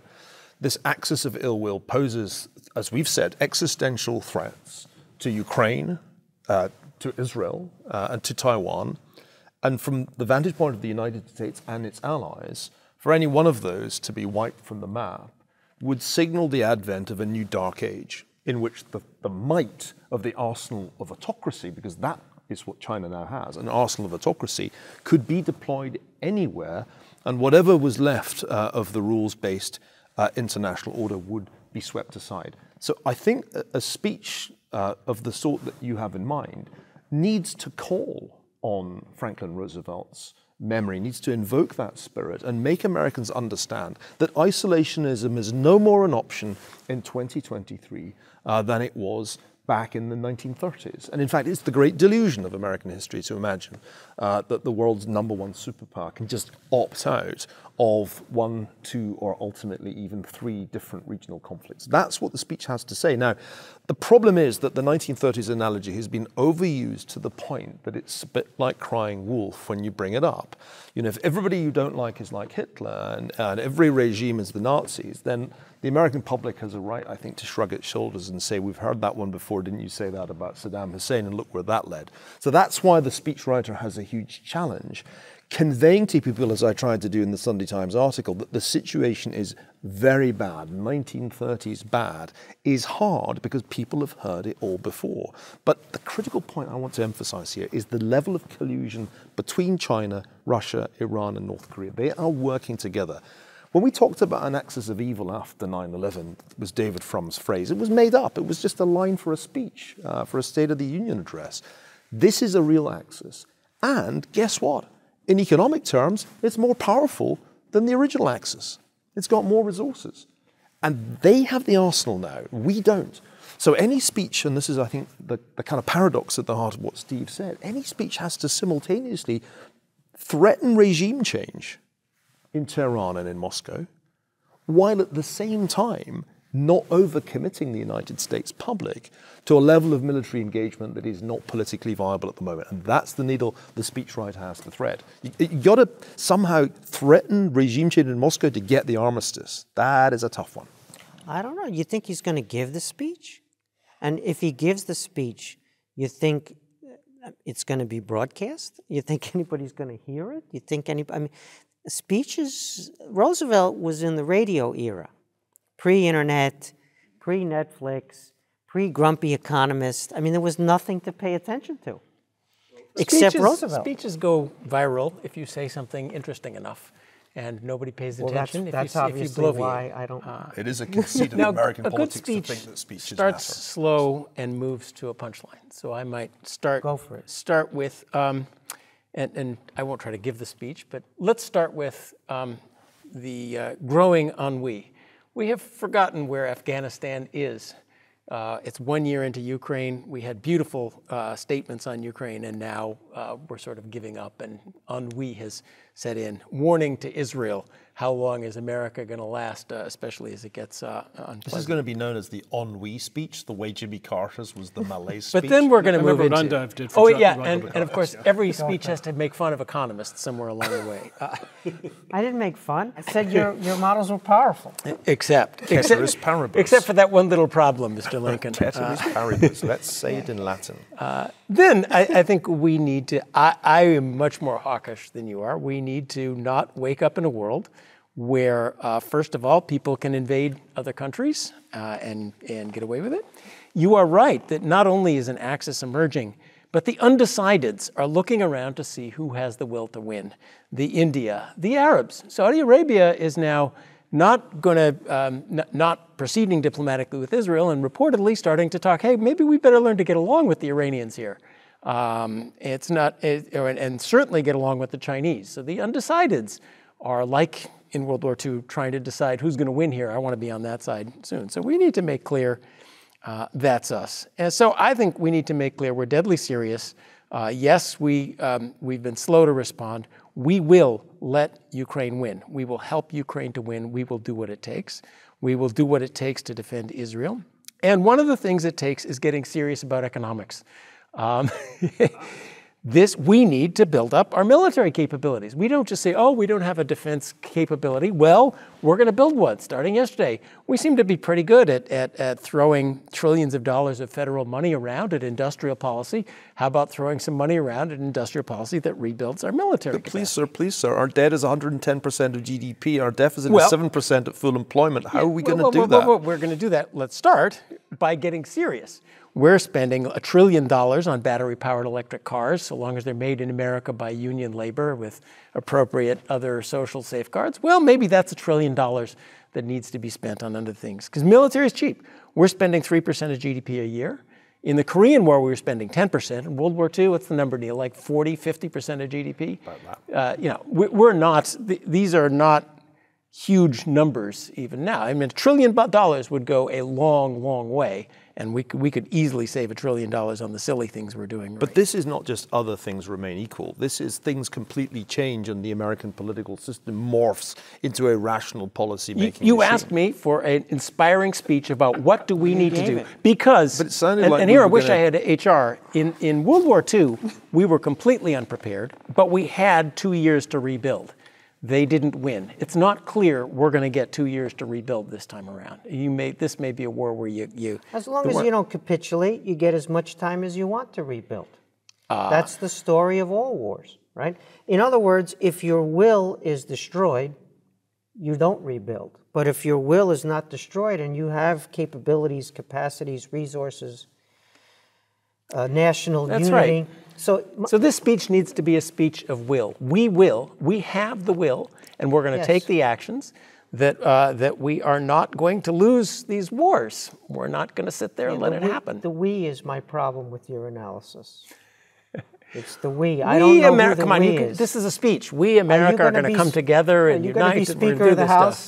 This axis of ill will poses, as we've said, existential threats to Ukraine, to Israel, and to Taiwan. And from the vantage point of the United States and its allies, for any one of those to be wiped from the map would signal the advent of a new dark age in which the might of the arsenal of autocracy, because that is what China now has, an arsenal of autocracy, could be deployed anywhere, and whatever was left of the rules-based international order would be swept aside. So I think a speech of the sort that you have in mind needs to call on Franklin Roosevelt's memory, needs to invoke that spirit and make Americans understand that isolationism is no more an option in 2023 than it was back in the 1930s. And in fact, it's the great delusion of American history to imagine that the world's #1 superpower can just opt out of 1, 2, or ultimately even 3 different regional conflicts. That's what the speech has to say. Now, the problem is that the 1930s analogy has been overused to the point that it's a bit like crying wolf when you bring it up. You know, if everybody you don't like is like Hitler and every regime is the Nazis, then the American public has a right, I think, to shrug its shoulders and say, we've heard that one before, didn't you say that about Saddam Hussein, and look where that led. So that's why the speechwriter has a huge challenge, conveying to people, as I tried to do in the Sunday Times article, that the situation is very bad, 1930s bad, is hard because people have heard it all before. But the critical point I want to emphasize here is the level of collusion between China, Russia, Iran, and North Korea. They are working together. When we talked about an axis of evil after 9/11, it was David Fromm's phrase. It was made up. It was just a line for a speech, for a State of the Union address. This is a real axis. And guess what? In economic terms, it's more powerful than the original axis. It's got more resources. And they have the arsenal now. We don't. So any speech, and this is, I think, the kind of paradox at the heart of what Steve said, any speech has to simultaneously threaten regime change in Tehran and in Moscow, while at the same time not overcommitting the United States public to a level of military engagement that is not politically viable at the moment. And that's the needle the speechwriter has to thread. You got to somehow threaten regime change in Moscow to get the armistice. That is a tough one. I don't know. You think he's going to give the speech? And if he gives the speech, you think it's going to be broadcast? You think anybody's going to hear it? You think anybody? I mean, speeches. Roosevelt was in the radio era. Pre-internet, pre-Netflix, pre-grumpy economist. I mean, there was nothing to pay attention to, except Roosevelt. Speeches go viral if you say something interesting enough, and nobody pays attention. That's if obviously you why I don't. It is a conceit of American politics to think that speeches starts matter. slow and moves to a punchline. So I might start. Go for it. Start with, and I won't try to give the speech, but let's start with the growing ennui. We have forgotten where Afghanistan is. It's 1 year into Ukraine. We had beautiful statements on Ukraine, and now we're sort of giving up, and ennui has set in. Warning to Israel, how long is America going to last, especially as it gets unpleasant? This is going to be known as the ennui speech, the way Jimmy Carter's was the malaise speech. But then we're going to move into... Undive did for and of course, every speech has to make fun of economists somewhere along the way. I didn't make fun. I said your models were powerful. Except for that one little problem, Mr. Lincoln. Ceteris paribus. Let's say it in Latin. Then I think we need to, I am much more hawkish than you are. We need to not wake up in a world where, first of all, people can invade other countries and get away with it. You are right that not only is an axis emerging, but the undecideds are looking around to see who has the will to win. The India, the Arabs. Saudi Arabia is now not going to, not proceeding diplomatically with Israel and reportedly starting to talk, hey, maybe we better learn to get along with the Iranians here. And certainly get along with the Chinese. So the undecideds are like in World War II trying to decide who's going to win here. I want to be on that side soon. So we need to make clear That's us. And so I think we need to make clear we're deadly serious. Yes, we've been slow to respond. We will let Ukraine win. We will help Ukraine to win. We will do what it takes. We will do what it takes to defend Israel. And one of the things it takes is getting serious about economics. We need to build up our military capabilities. We don't just say, oh, we don't have a defense capability. Well, we're going to build one starting yesterday. We seem to be pretty good at throwing trillions of dollars of federal money around at industrial policy. How about throwing some money around at industrial policy that rebuilds our military capacity? Please, sir. Our debt is 110% of GDP. Our deficit is 7% at full employment. How are we going to do that? We're going to do that. Let's start by getting serious. We're spending $1 trillion on battery-powered electric cars, so long as they're made in America by union labor with appropriate other social safeguards. Well, maybe that's $1 trillion that needs to be spent on other things, because military is cheap. We're spending 3% of GDP a year. In the Korean War, we were spending 10%. In World War II, what's the number, Neil? Like 40, 50% of GDP? We're not, these are not huge numbers even now. I mean, $1 trillion would go a long, long way, and we could easily save $1 trillion on the silly things we're doing. But this is not just other things remain equal. This is things completely change and the American political system morphs into a rational policy making. You asked me for an inspiring speech about what do we need to do. Because, but it sounded like and here I wish I had HR. In World War II, we were completely unprepared, but we had 2 years to rebuild. They didn't win. It's not clear we're going to get 2 years to rebuild this time around. This may be a war where you as long as you don't capitulate, you get as much time as you want to rebuild. That's the story of all wars, right? In other words, if your will is destroyed, you don't rebuild. But if your will is not destroyed and you have capabilities, capacities, resources, national That's unity. Right. So this speech needs to be a speech of will. We have the will, and we're going to take the actions that we are not going to lose these wars. We're not going to sit there and let it happen. The we is my problem with your analysis. It's the we. I don't know who the we is. This is a speech. We, America, are going to come together and unite. Are you going to be Speaker of the House?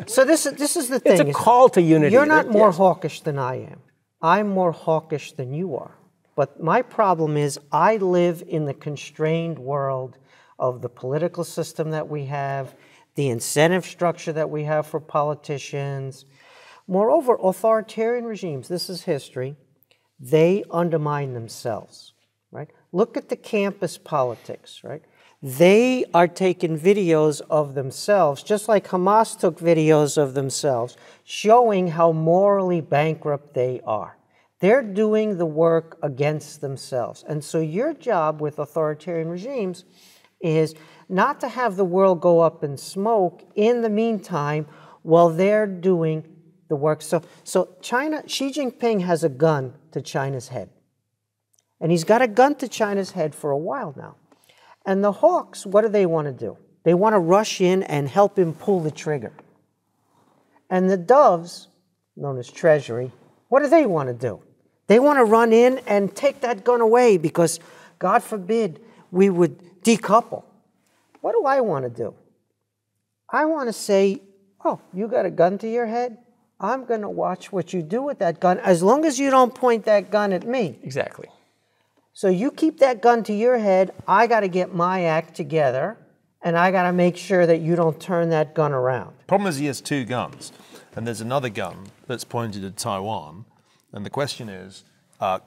So this is the thing. It's a call to unity. You're not more hawkish than I am. I'm more hawkish than you are. But my problem is I live in the constrained world of the political system that we have, the incentive structure that we have for politicians. Moreover, authoritarian regimes, this is history, they undermine themselves, right? Look at the campus politics, right? They are taking videos of themselves, just like Hamas took videos of themselves, showing how morally bankrupt they are. They're doing the work against themselves. And so your job with authoritarian regimes is not to have the world go up in smoke in the meantime while they're doing the work. So China, Xi Jinping has a gun to China's head. And he's got a gun to China's head for a while now. And the hawks, what do they want to do? They want to rush in and help him pull the trigger. And the doves, known as Treasury, what do they want to do? They want to run in and take that gun away because, God forbid, we would decouple. What do I want to do? I want to say, oh, you got a gun to your head? I'm going to watch what you do with that gun, as long as you don't point that gun at me. Exactly. So you keep that gun to your head, I got to get my act together, and I got to make sure that you don't turn that gun around. Problem is he has two guns, and there's another gun that's pointed at Taiwan. And the question is,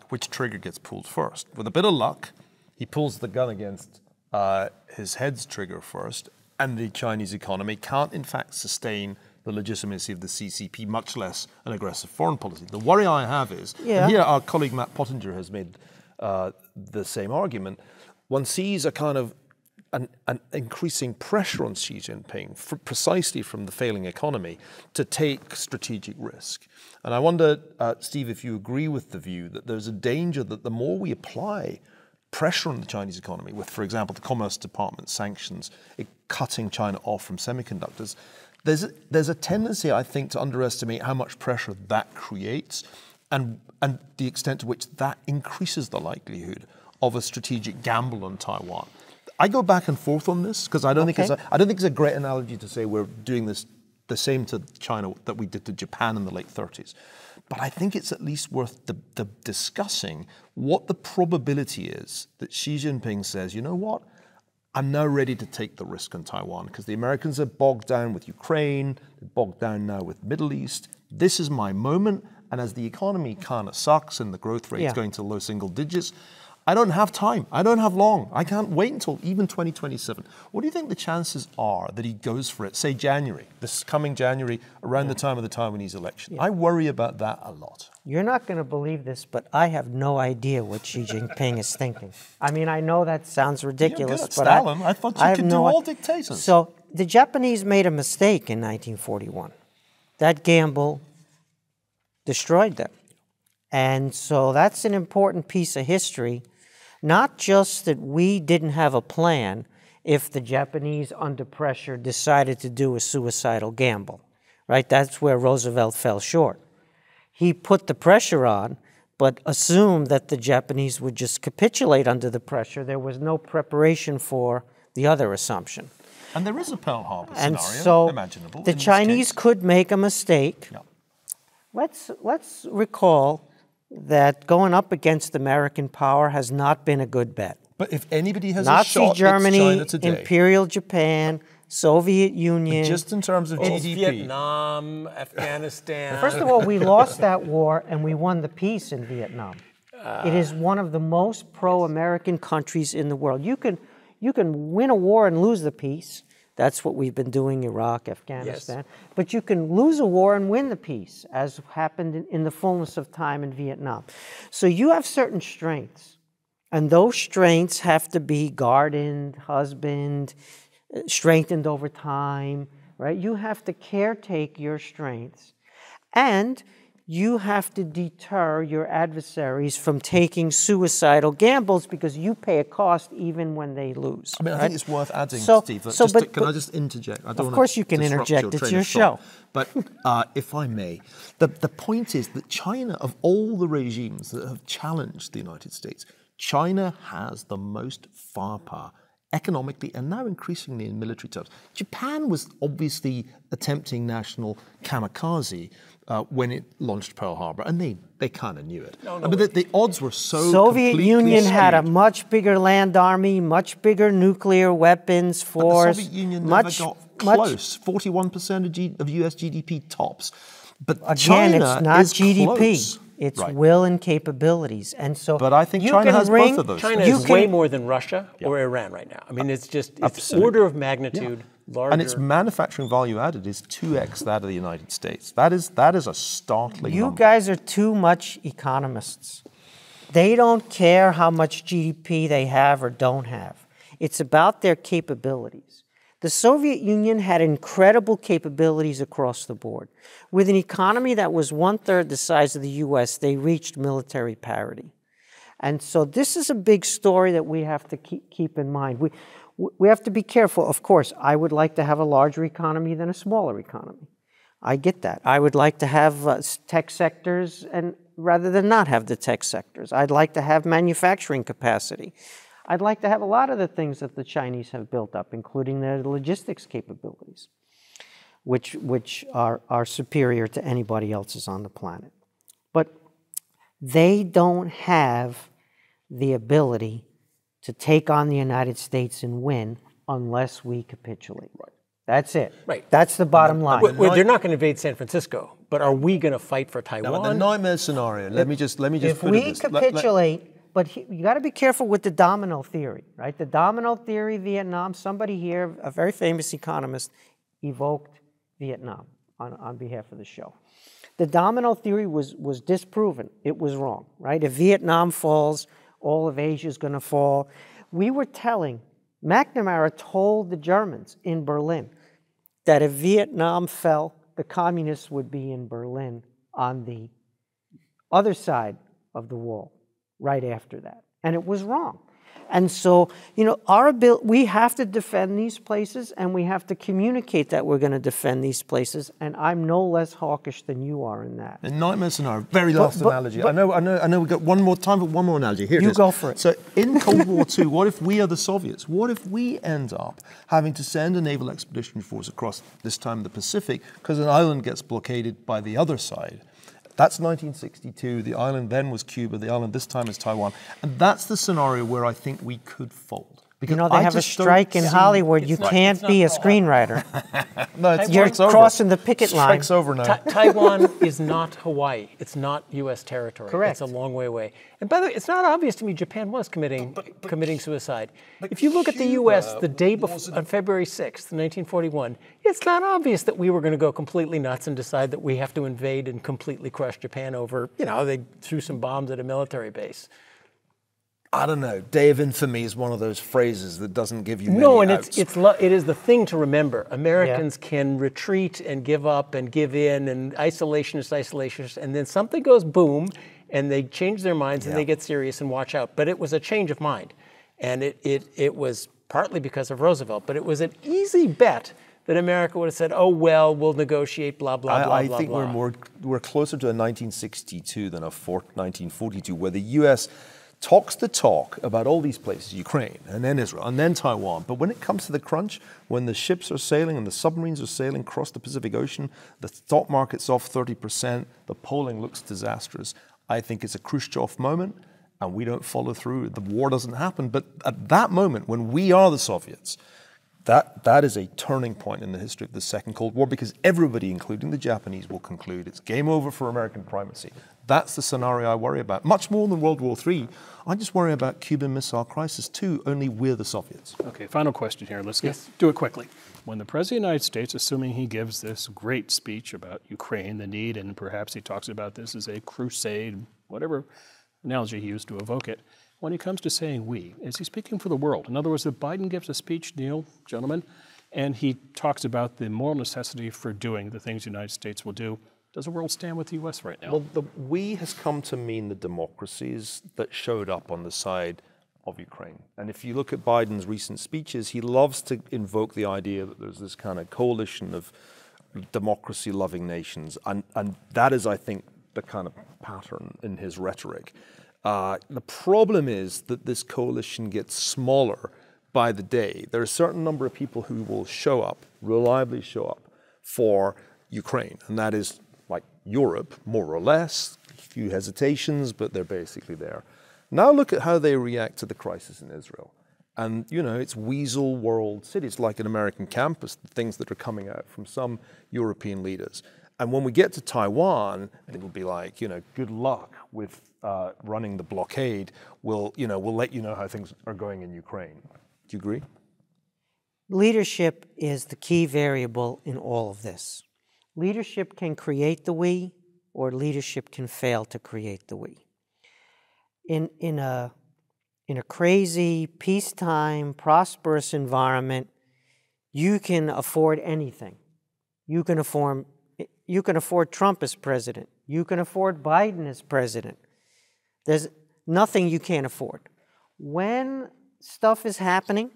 which trigger gets pulled first? With a bit of luck, he pulls the gun against his head's trigger first, and the Chinese economy can't, in fact, sustain the legitimacy of the CCP, much less an aggressive foreign policy. The worry I have is, and here our colleague Matt Pottinger has made the same argument, one sees a kind of an increasing pressure on Xi Jinping, precisely from the failing economy, to take strategic risk. And I wonder, Steve, if you agree with the view that there's a danger that the more we apply pressure on the Chinese economy, with, for example, the Commerce Department sanctions, cutting China off from semiconductors, there's a tendency, I think, to underestimate how much pressure that creates and the extent to which that increases the likelihood of a strategic gamble on Taiwan. I go back and forth on this because I don't think it's a great analogy to say we're doing this the same to China that we did to Japan in the late 30s. But I think it's at least worth discussing what the probability is that Xi Jinping says, you know what, I'm now ready to take the risk on Taiwan because the Americans are bogged down with Ukraine, they're bogged down now with Middle East. This is my moment. And as the economy kind of sucks and the growth rate is going to low single digits, I don't have time. I don't have long. I can't wait until even 2027. What do you think the chances are that he goes for it, say January, this coming January, around the time of the Taiwanese election? I worry about that a lot. You're not going to believe this, but I have no idea what Xi Jinping is thinking. I mean, I know that sounds ridiculous, but Stalin. I thought you could do all dictators. So the Japanese made a mistake in 1941. That gamble destroyed them. And so that's an important piece of history. Not just that we didn't have a plan if the Japanese, under pressure, decided to do a suicidal gamble, right? That's where Roosevelt fell short. He put the pressure on, but assumed that the Japanese would just capitulate under the pressure. There was no preparation for the other assumption. And there is a Pearl Harbor And scenario, so imaginable. the Chinese could make a mistake. Yeah. Let's recall that going up against American power has not been a good bet. But if anybody has a Nazi shot, Germany, it's China today. Imperial Japan, Soviet Union. Just in terms of GDP. Vietnam, Afghanistan. First of all, we lost that war and we won the peace in Vietnam. It is one of the most pro-American countries in the world. You can win a war and lose the peace. That's what we've been doing, Iraq, Afghanistan. Yes. But you can lose a war and win the peace, as happened in the fullness of time in Vietnam. So you have certain strengths, and those strengths have to be guarded, husbanded, strengthened over time, right? You have to caretake your strengths, and you have to deter your adversaries from taking suicidal gambles because you pay a cost even when they lose. I mean, I think it's worth adding, Steve. Can I just interject? I don't of course you can interject. It's your show. But if I may, the point is that China, of all the regimes that have challenged the United States, China has the most firepower economically and now increasingly in military terms. Japan was obviously attempting national kamikaze when it launched Pearl Harbor, and they kind of knew it. But the odds were so Soviet Union skewed. had a much bigger land army, much bigger nuclear weapons force. But the Soviet Union never got close. 41% of US GDP tops. But again, China it's not is GDP. Close. It's will and capabilities. And so but I think China has both of those. China is way more than Russia or Iran right now. I mean, it's just order of magnitude larger. And its manufacturing value added is 2x that of the United States. That is a startling number. You guys are too much economists. They don't care how much GDP they have or don't have. It's about their capabilities. The Soviet Union had incredible capabilities across the board. With an economy that was 1/3 the size of the US, they reached military parity. And so this is a big story that we have to keep in mind. We have to be careful. Of course, I would like to have a larger economy than a smaller economy. I get that. I would like to have tech sectors and rather than not have the tech sectors. I'd like to have manufacturing capacity. I'd like to have a lot of the things that the Chinese have built up, including their logistics capabilities, which are superior to anybody else's on the planet. But they don't have the ability to take on the United States and win unless we capitulate. Right. That's it. Right. That's the bottom line. They're not going to invade San Francisco, but are we going to fight for Taiwan? Now, the nightmare scenario. Let me just if put we it this. capitulate. But you got to be careful with the domino theory, right? The domino theory, Vietnam, somebody here, a very famous economist, evoked Vietnam on behalf of the show. The domino theory was disproven. It was wrong, right? If Vietnam falls, all of Asia is going to fall. We were telling, McNamara told the Germans in Berlin that if Vietnam fell, the communists would be in Berlin on the other side of the wall. Right after that. And it was wrong. And so, we have to defend these places, and we have to communicate that we're going to defend these places. And I'm no less hawkish than you are in that. A nightmare scenario. Very last analogy. I know. We've got one more time for one more analogy. Here it is. You go for it. So, in Cold War II, what if we are the Soviets? What if we end up having to send a naval expeditionary force across, this time the Pacific, because an island gets blockaded by the other side? That's 1962. The island then was Cuba. The island this time is Taiwan. And that's the scenario where I think we could fold. Because they have a strike in Hollywood. You can't be a screenwriter. No, You're crossing the picket line. Strike's over now. Taiwan is not Hawaii. It's not U.S. territory. Correct. It's a long way away. And by the way, it's not obvious to me Japan was committing suicide. If you look at the U.S. the day before, on February 6th, 1941, it's not obvious that we were going to go completely nuts and decide that we have to invade and completely crush Japan over, they threw some bombs at a military base. I don't know. Day of infamy is one of those phrases that doesn't give you many outs. It is the thing to remember. Americans can retreat and give up and give in, and isolationist, and then something goes boom, and they change their minds and they get serious and watch out. But it was a change of mind, and it was partly because of Roosevelt, but it was an easy bet that America would have said, "Oh well, we'll negotiate." Blah blah blah. I think we're closer to a 1962 than a 1942, where the U.S. talks the talk about all these places, Ukraine, and then Israel, and then Taiwan. But when it comes to the crunch, when the ships are sailing and the submarines are sailing across the Pacific Ocean, the stock market's off 30%, the polling looks disastrous. I think it's a Khrushchev moment, and we don't follow through. The war doesn't happen. But at that moment, when we are the Soviets, that is a turning point in the history of the Second Cold War, because everybody, including the Japanese, will conclude it's game over for American primacy. That's the scenario I worry about. Much more than World War III. I just worry about Cuban Missile Crisis too, only we're the Soviets. Okay, final question here. Let's do it quickly. When the President of the United States, assuming he gives this great speech about Ukraine, the need, and perhaps he talks about this as a crusade, whatever analogy he used to evoke it, when he comes to saying we, is he speaking for the world? In other words, if Biden gives a speech, Neil, gentlemen, and he talks about the moral necessity for doing the things the United States will do, does the world stand with the U.S. right now? Well, the we has come to mean the democracies that showed up on the side of Ukraine. And if you look at Biden's recent speeches, he loves to invoke the idea that there's this kind of coalition of democracy-loving nations. And that is, I think, the kind of pattern in his rhetoric. The problem is that this coalition gets smaller by the day. There are a certain number of people who will show up, reliably show up, for Ukraine. And that is like Europe, more or less, a few hesitations, but they're basically there. Now look at how they react to the crisis in Israel. And, it's weasel world cities, like an American campus, the things that are coming out from some European leaders. And when we get to Taiwan, it will be like, good luck with running the blockade. We'll let you know how things are going in Ukraine. Do you agree? Leadership is the key variable in all of this. Leadership can create the we, or leadership can fail to create the we. In a crazy, peacetime, prosperous environment, you can afford anything. You can afford Trump as president. You can afford Biden as president. There's nothing you can't afford. When stuff is happening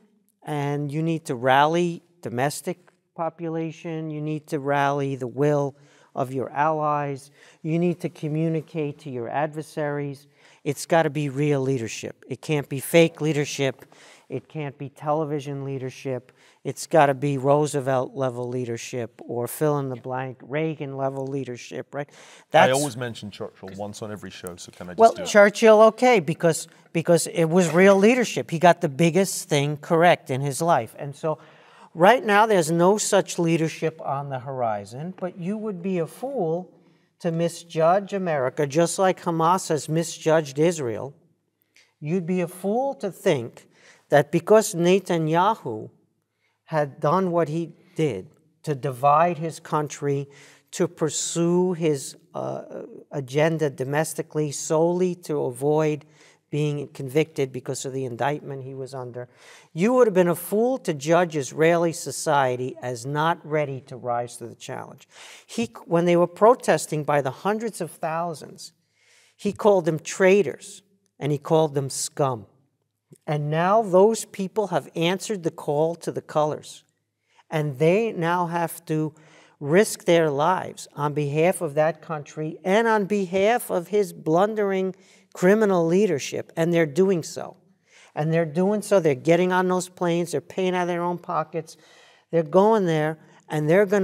and you need to rally domestic population, you need to rally the will of your allies, you need to communicate to your adversaries, it's got to be real leadership. It can't be fake leadership. It can't be television leadership. It's got to be Roosevelt-level leadership or fill-in-the-blank Reagan-level leadership, right? I always mention Churchill once on every show, so can I just do it? Churchill, okay, because it was real leadership. He got the biggest thing correct in his life. And so right now there's no such leadership on the horizon, but you would be a fool to misjudge America, just like Hamas has misjudged Israel. You'd be a fool to think that because Netanyahu had done what he did to divide his country, to pursue his agenda domestically solely to avoid being convicted because of the indictment he was under, you would have been a fool to judge Israeli society as not ready to rise to the challenge. When they were protesting by the hundreds of thousands, he called them traitors and he called them scum. And now those people have answered the call to the colors. And they now have to risk their lives on behalf of that country and on behalf of his blundering criminal leadership. And they're doing so. And they're doing so. They're getting on those planes. They're paying out of their own pockets. They're going there, and they're going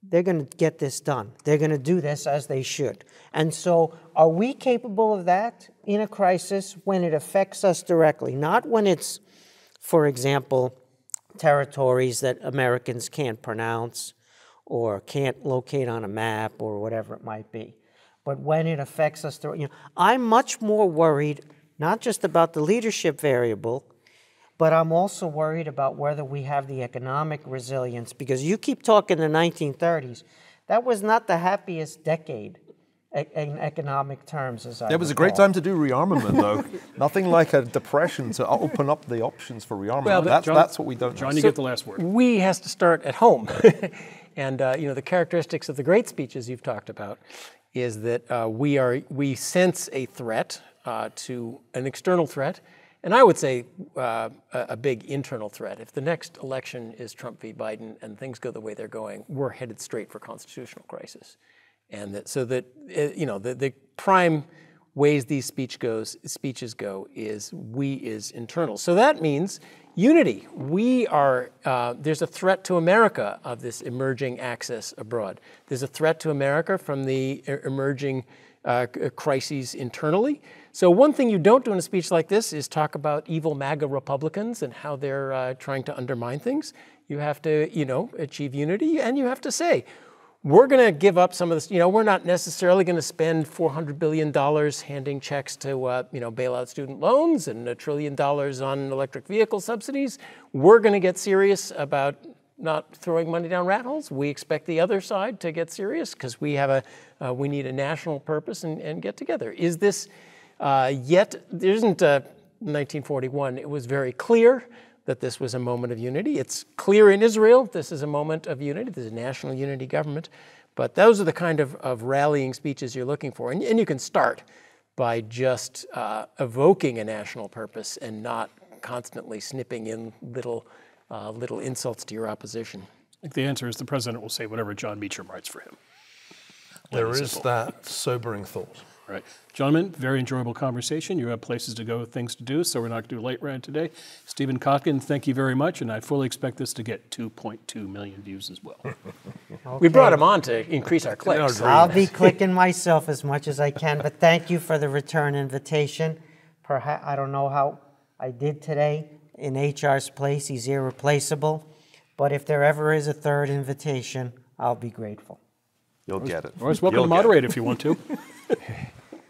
to get this done. They're going to do this as they should. And so are we capable of that in a crisis when it affects us directly? Not when it's, for example, territories that Americans can't pronounce or can't locate on a map or whatever it might be. But when it affects us, I'm much more worried not just about the leadership variable, but I'm also worried about whether we have the economic resilience, because you keep talking the 1930s. That was not the happiest decade in economic terms, as I It was a recall. great time to do rearmament, though. Nothing like a depression to open up the options for rearmament. Well, that's what we don't John, know. you get the last word. We has to start at home. And the characteristics of the great speeches you've talked about is that we sense a threat to an external threat, and I would say a big internal threat. If the next election is Trump v. Biden and things go the way they're going, we're headed straight for constitutional crisis. And the prime ways these speeches go is internal. So that means unity. There's a threat to America of this emerging axis abroad. There's a threat to America from the emerging crises internally. So one thing you don't do in a speech like this is talk about evil MAGA Republicans and how they're trying to undermine things. You have to, achieve unity, and you have to say, we're going to give up some of this. We're not necessarily going to spend $400 billion handing checks to, bail out student loans and $1 trillion on electric vehicle subsidies. We're going to get serious about not throwing money down rat holes. We expect the other side to get serious because we need a national purpose and get together. Is this there isn't 1941. It was very clear that this was a moment of unity. It's clear in Israel this is a moment of unity. There's a national unity government. But those are the kind of rallying speeches you're looking for. And you can start by just evoking a national purpose and not constantly snipping in little insults to your opposition. I think the answer is the president will say whatever John Meacham writes for him. There is that sobering thought. Right. Gentlemen, very enjoyable conversation. You have places to go, things to do, so we're not going to do a late rant today. Stephen Kotkin, thank you very much, and I fully expect this to get 2.2 million views as well. Okay. We brought him on to increase our clicks. I'll be clicking myself as much as I can, but thank you for the return invitation. Perhaps I don't know how I did today in HR's place. He's irreplaceable. But if there ever is a third invitation, I'll be grateful. You'll get it. Always welcome to moderate if you want to.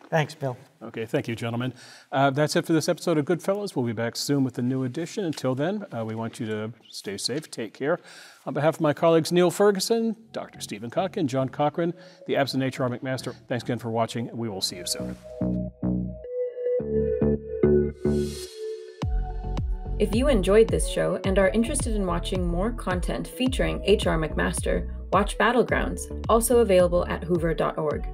Thanks, Bill. Okay, thank you, gentlemen. That's it for this episode of GoodFellows. We'll be back soon with a new edition. Until then, we want you to stay safe, take care. On behalf of my colleagues Niall Ferguson, Dr. Stephen Kotkin, John Cochrane, the absent HR McMaster, thanks again for watching. We will see you soon. If you enjoyed this show and are interested in watching more content featuring HR McMaster, watch Battlegrounds, also available at hoover.org.